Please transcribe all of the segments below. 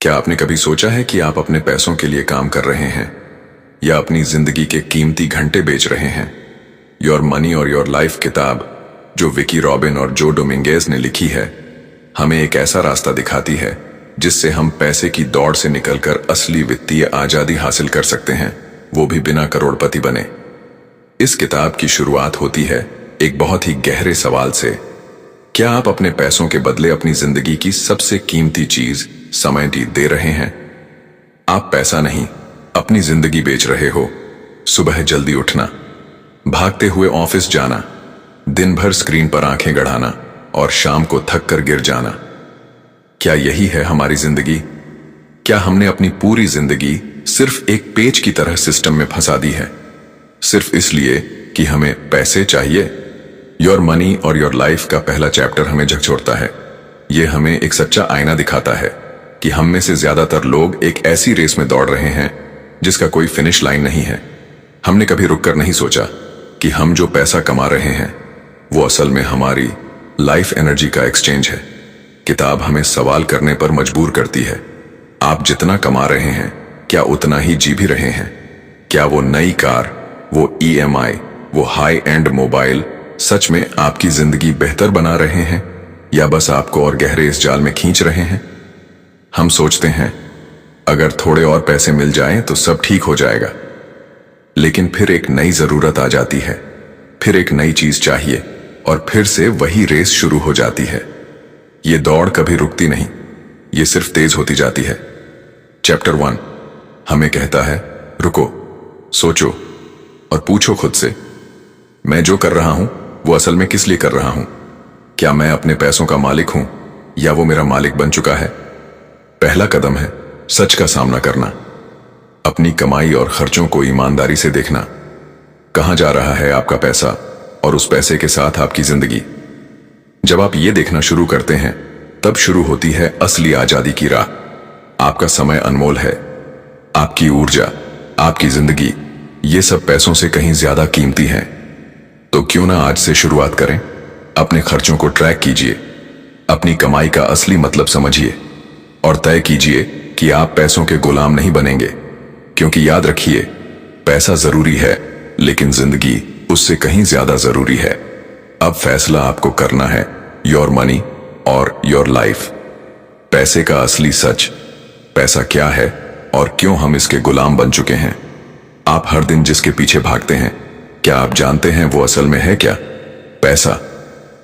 क्या आपने कभी सोचा है कि आप अपने पैसों के लिए काम कर रहे हैं या अपनी जिंदगी के कीमती घंटे बेच रहे हैं? योर मनी और योर लाइफ किताब, जो विकी रॉबिन और जो डोमिंगेज ने लिखी है, हमें एक ऐसा रास्ता दिखाती है जिससे हम पैसे की दौड़ से निकलकर असली वित्तीय आजादी हासिल कर सकते हैं, वो भी बिना करोड़पति बने। इस किताब की शुरुआत होती है एक बहुत ही गहरे सवाल से। क्या आप अपने पैसों के बदले अपनी जिंदगी की सबसे कीमती चीज समय दे रहे हैं? आप पैसा नहीं, अपनी जिंदगी बेच रहे हो। सुबह जल्दी उठना, भागते हुए ऑफिस जाना, दिन भर स्क्रीन पर आंखें गड़ाना और शाम को थक कर गिर जाना। क्या यही है हमारी जिंदगी? क्या हमने अपनी पूरी जिंदगी सिर्फ एक पेज की तरह सिस्टम में फंसा दी है, सिर्फ इसलिए कि हमें पैसे चाहिए? योर मनी और योर लाइफ का पहला चैप्टर हमें झकझोरता है। यह हमें एक सच्चा आईना दिखाता है कि हम में से ज्यादातर लोग एक ऐसी रेस में दौड़ रहे हैं जिसका कोई फिनिश लाइन नहीं है। हमने कभी रुककर नहीं सोचा कि हम जो पैसा कमा रहे हैं वो असल में हमारी लाइफ एनर्जी का एक्सचेंज है। किताब हमें सवाल करने पर मजबूर करती है। आप जितना कमा रहे हैं, क्या उतना ही जी भी रहे हैं? क्या वो नई कार, वो EMI, वो हाई एंड मोबाइल सच में आपकी जिंदगी बेहतर बना रहे हैं या बस आपको और गहरे इस जाल में खींच रहे हैं? हम सोचते हैं अगर थोड़े और पैसे मिल जाएं तो सब ठीक हो जाएगा, लेकिन फिर एक नई जरूरत आ जाती है, फिर एक नई चीज चाहिए और फिर से वही रेस शुरू हो जाती है। ये दौड़ कभी रुकती नहीं, ये सिर्फ तेज होती जाती है। चैप्टर 1 हमें कहता है, रुको, सोचो और पूछो खुद से, मैं जो कर रहा हूं वो असल में किस लिए कर रहा हूं? क्या मैं अपने पैसों का मालिक हूं या वो मेरा मालिक बन चुका है? पहला कदम है सच का सामना करना। अपनी कमाई और खर्चों को ईमानदारी से देखना। कहां जा रहा है आपका पैसा और उस पैसे के साथ आपकी जिंदगी? जब आप ये देखना शुरू करते हैं, तब शुरू होती है असली आजादी की राह। आपका समय अनमोल है, आपकी ऊर्जा, आपकी जिंदगी, ये सब पैसों से कहीं ज्यादा कीमती है। तो क्यों ना आज से शुरुआत करें? अपने खर्चों को ट्रैक कीजिए, अपनी कमाई का असली मतलब समझिए और तय कीजिए कि आप पैसों के गुलाम नहीं बनेंगे। क्योंकि याद रखिए, पैसा जरूरी है लेकिन जिंदगी उससे कहीं ज्यादा जरूरी है। अब फैसला आपको करना है, योर मनी और योर लाइफ। पैसे का असली सच, पैसा क्या है और क्यों हम इसके गुलाम बन चुके हैं। आप हर दिन जिसके पीछे भागते हैं, क्या आप जानते हैं वो असल में है क्या? पैसा।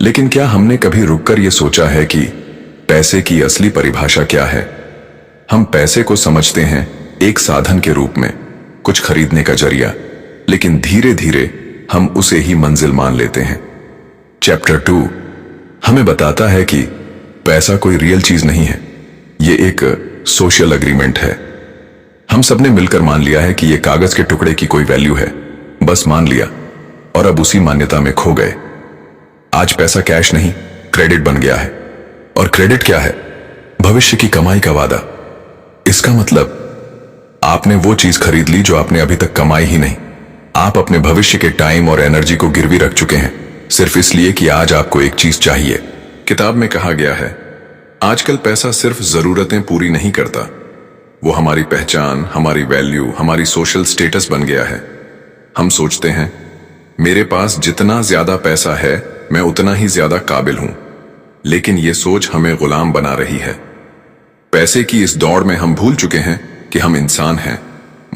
लेकिन क्या हमने कभी रुककर यह सोचा है कि पैसे की असली परिभाषा क्या है? हम पैसे को समझते हैं एक साधन के रूप में, कुछ खरीदने का जरिया, लेकिन धीरे धीरे हम उसे ही मंजिल मान लेते हैं। चैप्टर 2 हमें बताता है कि पैसा कोई रियल चीज नहीं है, ये एक सोशल एग्रीमेंट है। हम सबने मिलकर मान लिया है कि ये कागज के टुकड़े की कोई वैल्यू है, बस मान लिया और अब उसी मान्यता में खो गए। आज पैसा कैश नहीं, क्रेडिट बन गया है। और क्रेडिट क्या है? भविष्य की कमाई का वादा। इसका मतलब आपने वो चीज खरीद ली जो आपने अभी तक कमाई ही नहीं। आप अपने भविष्य के टाइम और एनर्जी को गिरवी रख चुके हैं, सिर्फ इसलिए कि आज आपको एक चीज चाहिए। किताब में कहा गया है, आजकल पैसा सिर्फ जरूरतें पूरी नहीं करता, वो हमारी पहचान, हमारी वैल्यू, हमारी सोशल स्टेटस बन गया है। हम सोचते हैं मेरे पास जितना ज्यादा पैसा है मैं उतना ही ज्यादा काबिल हूं, लेकिन यह सोच हमें गुलाम बना रही है। पैसे की इस दौड़ में हम भूल चुके हैं कि हम इंसान हैं,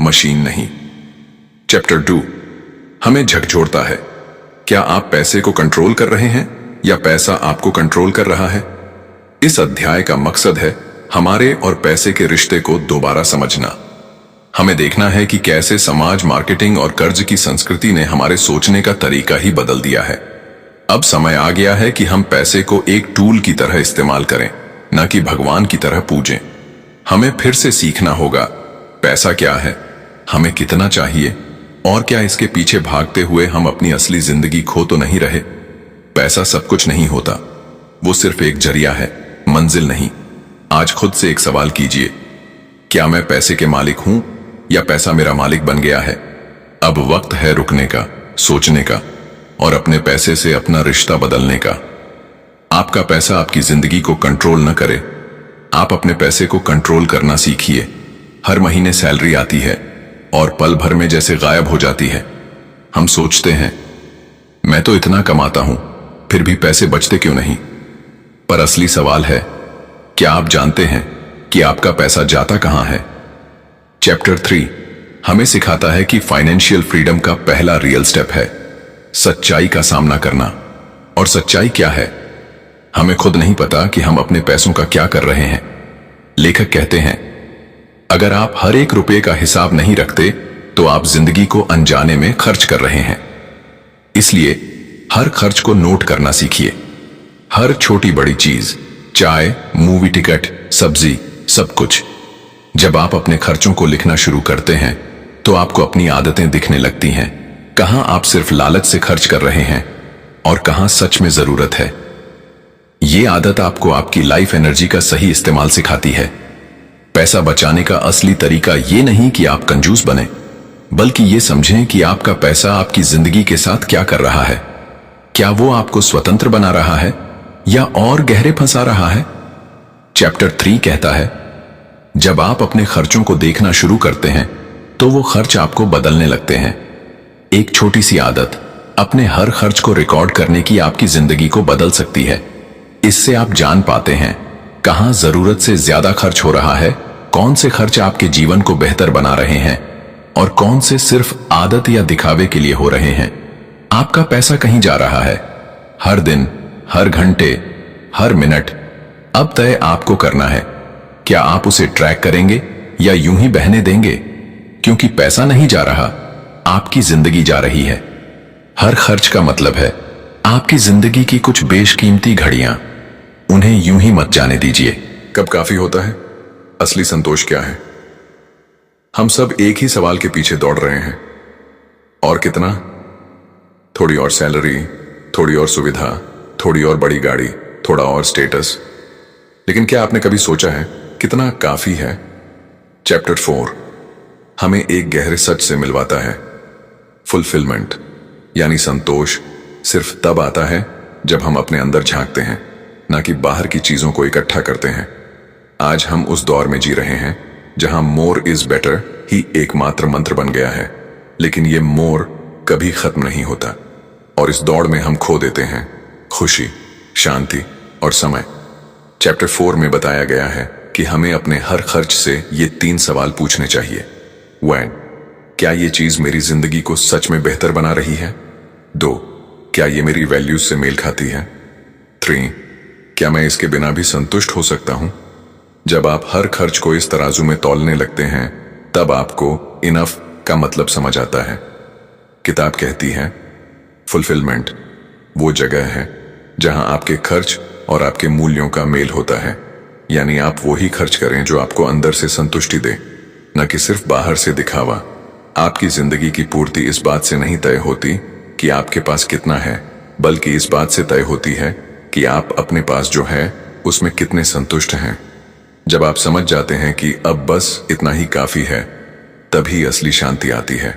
मशीन नहीं। चैप्टर 2 हमें झकझोरता है, क्या आप पैसे को कंट्रोल कर रहे हैं या पैसा आपको कंट्रोल कर रहा है? इस अध्याय का मकसद है हमारे और पैसे के रिश्ते को दोबारा समझना। हमें देखना है कि कैसे समाज, मार्केटिंग और कर्ज की संस्कृति ने हमारे सोचने का तरीका ही बदल दिया है। अब समय आ गया है कि हम पैसे को एक टूल की तरह इस्तेमाल करें, न कि भगवान की तरह पूजें। हमें फिर से सीखना होगा, पैसा क्या है, हमें कितना चाहिए और क्या इसके पीछे भागते हुए हम अपनी असली जिंदगी खो तो नहीं रहे। पैसा सब कुछ नहीं होता, वो सिर्फ एक जरिया है, मंजिल नहीं। आज खुद से एक सवाल कीजिए, क्या मैं पैसे के मालिक हूं या पैसा मेरा मालिक बन गया है? अब वक्त है रुकने का, सोचने का और अपने पैसे से अपना रिश्ता बदलने का। आपका पैसा आपकी जिंदगी को कंट्रोल न करे, आप अपने पैसे को कंट्रोल करना सीखिए। हर महीने सैलरी आती है और पल भर में जैसे गायब हो जाती है। हम सोचते हैं मैं तो इतना कमाता हूं, फिर भी पैसे बचते क्यों नहीं। पर असली सवाल है, क्या आप जानते हैं कि आपका पैसा जाता कहां है? चैप्टर 3 हमें सिखाता है कि फाइनेंशियल फ्रीडम का पहला रियल स्टेप है सच्चाई का सामना करना। और सच्चाई क्या है? हमें खुद नहीं पता कि हम अपने पैसों का क्या कर रहे हैं। लेखक कहते हैं, अगर आप हर एक रुपये का हिसाब नहीं रखते तो आप जिंदगी को अनजाने में खर्च कर रहे हैं। इसलिए हर खर्च को नोट करना सीखिए। हर छोटी बड़ी चीज, चाय, मूवी टिकट, सब्जी, सब कुछ। जब आप अपने खर्चों को लिखना शुरू करते हैं तो आपको अपनी आदतें दिखने लगती हैं। कहां आप सिर्फ लालच से खर्च कर रहे हैं और कहां सच में जरूरत है। ये आदत आपको आपकी लाइफ एनर्जी का सही इस्तेमाल सिखाती है। पैसा बचाने का असली तरीका ये नहीं कि आप कंजूस बने, बल्कि ये समझें कि आपका पैसा आपकी जिंदगी के साथ क्या कर रहा है। क्या वो आपको स्वतंत्र बना रहा है या और गहरे फंसा रहा है? चैप्टर 3 कहता है, जब आप अपने खर्चों को देखना शुरू करते हैं तो वो खर्च आपको बदलने लगते हैं। एक छोटी सी आदत अपने हर खर्च को रिकॉर्ड करने की आपकी जिंदगी को बदल सकती है। इससे आप जान पाते हैं कहां जरूरत से ज्यादा खर्च हो रहा है, कौन से खर्च आपके जीवन को बेहतर बना रहे हैं और कौन से सिर्फ आदत या दिखावे के लिए हो रहे हैं। आपका पैसा कहीं जा रहा है, हर दिन, हर घंटे, हर मिनट। अब तय आपको करना है, क्या आप उसे ट्रैक करेंगे या यूं ही बहने देंगे? क्योंकि पैसा नहीं जा रहा, आपकी जिंदगी जा रही है। हर खर्च का मतलब है आपकी जिंदगी की कुछ बेशकीमती घड़ियां। उन्हें यूं ही मत जाने दीजिए। कब काफी होता है? असली संतोष क्या है? हम सब एक ही सवाल के पीछे दौड़ रहे हैं, और कितना? थोड़ी और सैलरी, थोड़ी और सुविधा, थोड़ी और बड़ी गाड़ी, थोड़ा और स्टेटस। लेकिन क्या आपने कभी सोचा है कितना काफी है? चैप्टर 4 हमें एक गहरे सच से मिलवाता है। फुलफिलमेंट यानी संतोष सिर्फ तब आता है जब हम अपने अंदर झांकते हैं, ना कि बाहर की चीजों को इकट्ठा करते हैं। आज हम उस दौर में जी रहे हैं जहां मोर इज बेटर ही एकमात्र मंत्र बन गया है। लेकिन ये मोर कभी खत्म नहीं होता, और इस दौड़ में हम खो देते हैं खुशी, शांति और समय। चैप्टर 4 में बताया गया है कि हमें अपने हर खर्च से ये 3 सवाल पूछने चाहिए। 1. क्या ये चीज मेरी जिंदगी को सच में बेहतर बना रही है? 2. क्या ये मेरी वैल्यूज से मेल खाती है? 3. क्या मैं इसके बिना भी संतुष्ट हो सकता हूं? जब आप हर खर्च को इस तराजू में तौलने लगते हैं, तब आपको इनफ का मतलब समझ आता है। किताब कहती है, फुलफिलमेंट वो जगह है जहां आपके खर्च और आपके मूल्यों का मेल होता है। यानी आप वो ही खर्च करें जो आपको अंदर से संतुष्टि दे, न कि सिर्फ बाहर से दिखावा। आपकी जिंदगी की पूर्ति इस बात से नहीं तय होती कि आपके पास कितना है, बल्कि इस बात से तय होती है कि आप अपने पास जो है उसमें कितने संतुष्ट हैं। जब आप समझ जाते हैं कि अब बस इतना ही काफी है, तभी असली शांति आती है।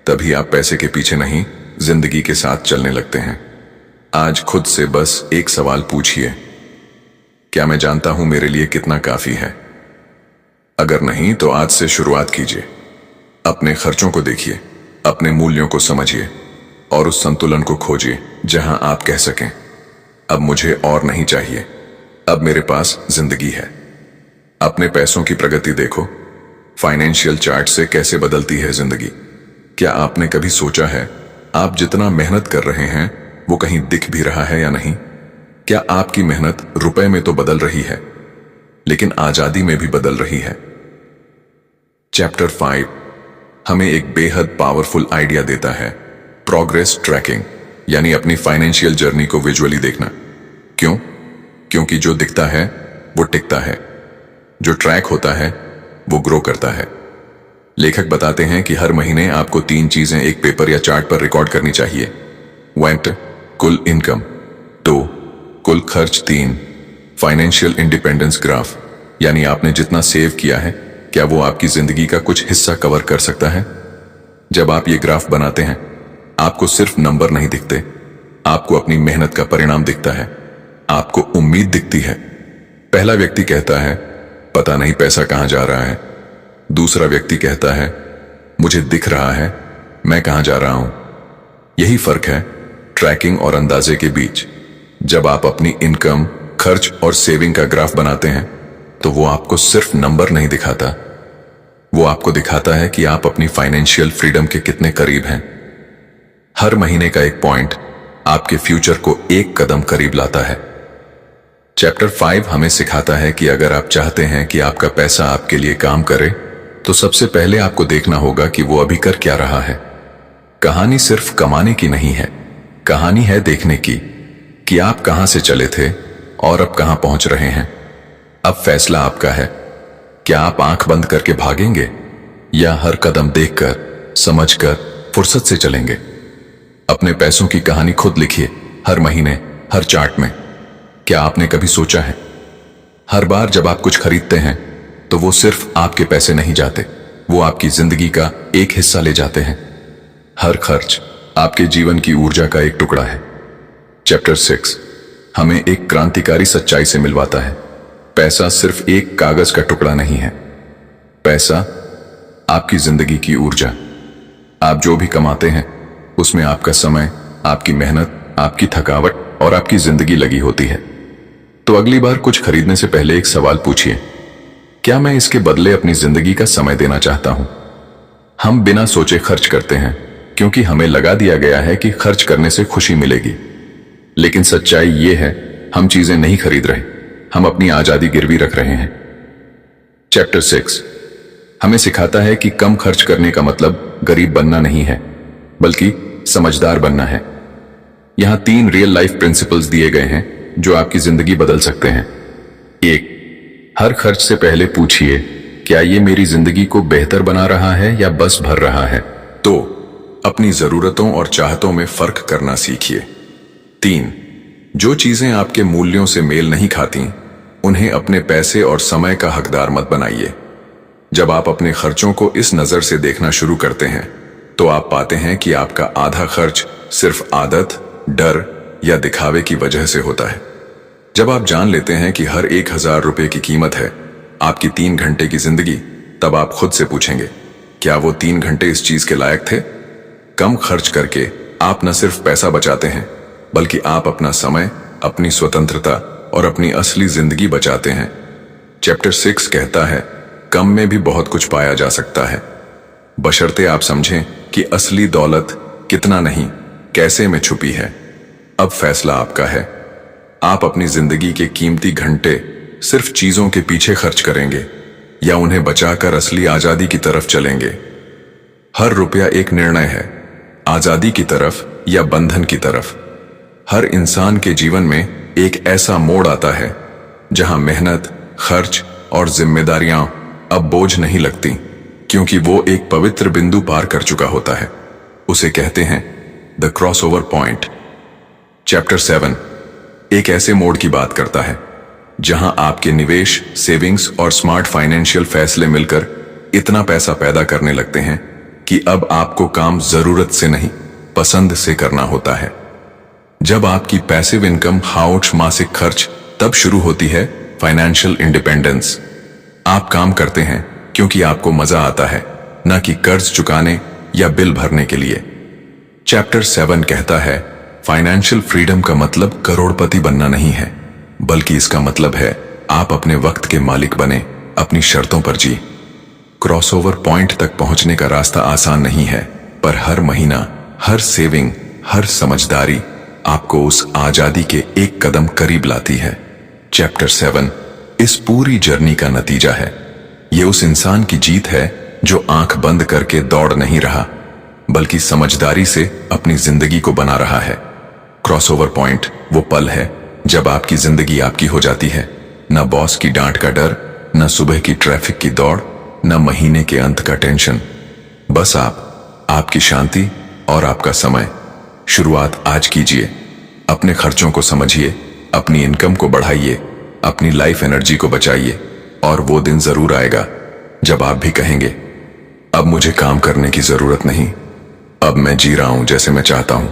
तभी आप पैसे के पीछे नहीं, जिंदगी के साथ चलने लगते हैं। आज खुद से बस एक सवाल पूछिए, क्या मैं जानता हूं मेरे लिए कितना काफी है? अगर नहीं तो आज से शुरुआत कीजिए। अपने खर्चों को देखिए, अपने मूल्यों को समझिए और उस संतुलन को खोजिए जहां आप कह सकें, अब मुझे और नहीं चाहिए, अब मेरे पास जिंदगी है। अपने पैसों की प्रगति देखो, फाइनेंशियल चार्ट से कैसे बदलती है जिंदगी। क्या आपने कभी सोचा है आप जितना मेहनत कर रहे हैं वो कहीं दिख भी रहा है या नहीं? क्या आपकी मेहनत रुपए में तो बदल रही है, लेकिन आजादी में भी बदल रही है? चैप्टर 5 हमें एक बेहद पावरफुल आइडिया देता है, प्रोग्रेस ट्रैकिंग, यानी अपनी फाइनेंशियल जर्नी को विजुअली देखना। क्यों? क्योंकि जो दिखता है वो टिकता है, जो ट्रैक होता है वो ग्रो करता है। लेखक बताते हैं कि हर महीने आपको 3 चीजें एक पेपर या चार्ट पर रिकॉर्ड करनी चाहिए। 1. कुल इनकम। 2. कुल खर्च। 3. फाइनेंशियल इंडिपेंडेंस ग्राफ, यानी आपने जितना सेव किया है क्या वो आपकी जिंदगी का कुछ हिस्सा कवर कर सकता है? जब आप ये ग्राफ बनाते हैं, आपको सिर्फ नंबर नहीं दिखते, आपको अपनी मेहनत का परिणाम दिखता है, आपको उम्मीद दिखती है। पहला व्यक्ति कहता है, पता नहीं पैसा कहां जा रहा है। दूसरा व्यक्ति कहता है, मुझे दिख रहा है मैं कहां जा रहा हूं। यही फर्क है ट्रैकिंग और अंदाजे के बीच। जब आप अपनी इनकम, खर्च और सेविंग का ग्राफ बनाते हैं तो वो आपको सिर्फ नंबर नहीं दिखाता, वो आपको दिखाता है कि आप अपनी फाइनेंशियल फ्रीडम के कितने करीब हैं। हर महीने का एक पॉइंट आपके फ्यूचर को एक कदम करीब लाता है। चैप्टर 5 हमें सिखाता है कि अगर आप चाहते हैं कि आपका पैसा आपके लिए काम करे तो सबसे पहले आपको देखना होगा कि वो अभी कर क्या रहा है। कहानी सिर्फ कमाने की नहीं है, कहानी है देखने की कि आप कहां से चले थे और अब कहां पहुंच रहे हैं। अब फैसला आपका है, क्या आप आंख बंद करके भागेंगे या हर कदम देखकर, समझकर, फुर्सत से चलेंगे। अपने पैसों की कहानी खुद लिखिए, हर महीने, हर चार्ट में। क्या आपने कभी सोचा है, हर बार जब आप कुछ खरीदते हैं तो वो सिर्फ आपके पैसे नहीं जाते, वो आपकी जिंदगी का एक हिस्सा ले जाते हैं। हर खर्च आपके जीवन की ऊर्जा का एक टुकड़ा है। चैप्टर 6 हमें एक क्रांतिकारी सच्चाई से मिलवाता है। पैसा सिर्फ एक कागज का टुकड़ा नहीं है, पैसा आपकी जिंदगी की ऊर्जा। आप जो भी कमाते हैं उसमें आपका समय, आपकी मेहनत, आपकी थकावट और आपकी जिंदगी लगी होती है। तो अगली बार कुछ खरीदने से पहले एक सवाल पूछिए, क्या मैं इसके बदले अपनी जिंदगी का समय देना चाहता हूं। हम बिना सोचे खर्च करते हैं क्योंकि हमें लगा दिया गया है कि खर्च करने से खुशी मिलेगी। लेकिन सच्चाई ये है, हम चीजें नहीं खरीद रहे, हम अपनी आजादी गिरवी रख रहे हैं। चैप्टर 6 हमें सिखाता है कि कम खर्च करने का मतलब गरीब बनना नहीं है, बल्कि समझदार बनना है। यहां 3 रियल लाइफ प्रिंसिपल्स दिए गए हैं जो आपकी जिंदगी बदल सकते हैं। 1, हर खर्च से पहले पूछिए, क्या ये मेरी जिंदगी को बेहतर बना रहा है या बस भर रहा है। 2, अपनी जरूरतों और चाहतों में फर्क करना सीखिए। 3, जो चीजें आपके मूल्यों से मेल नहीं खाती उन्हें अपने पैसे और समय का हकदार मत बनाइए। जब आप अपने खर्चों को इस नजर से देखना शुरू करते हैं तो आप पाते हैं कि आपका आधा खर्च सिर्फ आदत, डर या दिखावे की वजह से होता है। जब आप जान लेते हैं कि हर 1000 रुपए की कीमत है आपकी 3 घंटे की जिंदगी, तब आप खुद से पूछेंगे, क्या वो 3 घंटे इस चीज के लायक थे। कम खर्च करके आप न सिर्फ पैसा बचाते हैं बल्कि आप अपना समय, अपनी स्वतंत्रता और अपनी असली जिंदगी बचाते हैं। चैप्टर 6 कहता है, कम में भी बहुत कुछ पाया जा सकता है, बशर्ते आप समझें कि असली दौलत कितना नहीं, कैसे में छुपी है। अब फैसला आपका है, आप अपनी जिंदगी के कीमती घंटे सिर्फ चीजों के पीछे खर्च करेंगे या उन्हें बचाकर असली आजादी की तरफ चलेंगे। हर रुपया एक निर्णय है, आजादी की तरफ या बंधन की तरफ। हर इंसान के जीवन में एक ऐसा मोड़ आता है जहां मेहनत, खर्च और जिम्मेदारियां अब बोझ नहीं लगती, क्योंकि वो एक पवित्र बिंदु पार कर चुका होता है। उसे कहते हैं द क्रॉसओवर पॉइंट। चैप्टर 7 एक ऐसे मोड़ की बात करता है जहां आपके निवेश, सेविंग्स और स्मार्ट फाइनेंशियल फैसले मिलकर इतना पैसा पैदा करने लगते हैं कि अब आपको काम जरूरत से नहीं, पसंद से करना होता है। जब आपकी पैसिव इनकम हाउस मासिक खर्च, तब शुरू होती है फाइनेंशियल इंडिपेंडेंस। आप काम करते हैं क्योंकि आपको मजा आता है, न कि कर्ज चुकाने या बिल भरने के लिए। चैप्टर 7 कहता है, फाइनेंशियल फ्रीडम का मतलब करोड़पति बनना नहीं है, बल्कि इसका मतलब है आप अपने वक्त के मालिक बने, अपनी शर्तों पर जी। क्रॉसओवर पॉइंट तक पहुंचने का रास्ता आसान नहीं है, पर हर महीना, हर सेविंग, हर समझदारी आपको उस आजादी के एक कदम करीब लाती है। चैप्टर 7 इस पूरी जर्नी का नतीजा है। ये उस इंसान की जीत है जो आंख बंद करके दौड़ नहीं रहा, बल्कि समझदारी से अपनी जिंदगी को बना रहा है। क्रॉसओवर पॉइंट वो पल है जब आपकी जिंदगी आपकी हो जाती है। न बॉस की डांट का डर, न सुबह की ट्रैफिक की दौड़, न महीने के अंत का टेंशन। बस आप, आपकी शांति और आपका समय। शुरुआत आज कीजिए। अपने खर्चों को समझिए, अपनी इनकम को बढ़ाइए, अपनी लाइफ एनर्जी को बचाइए, और वो दिन जरूर आएगा जब आप भी कहेंगे, अब मुझे काम करने की जरूरत नहीं, अब मैं जी रहा हूं जैसे मैं चाहता हूं।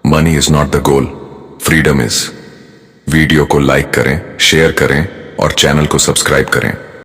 Money is not the goal, freedom is. Video को लाइक करें, शेयर करें और चैनल को सब्सक्राइब करें।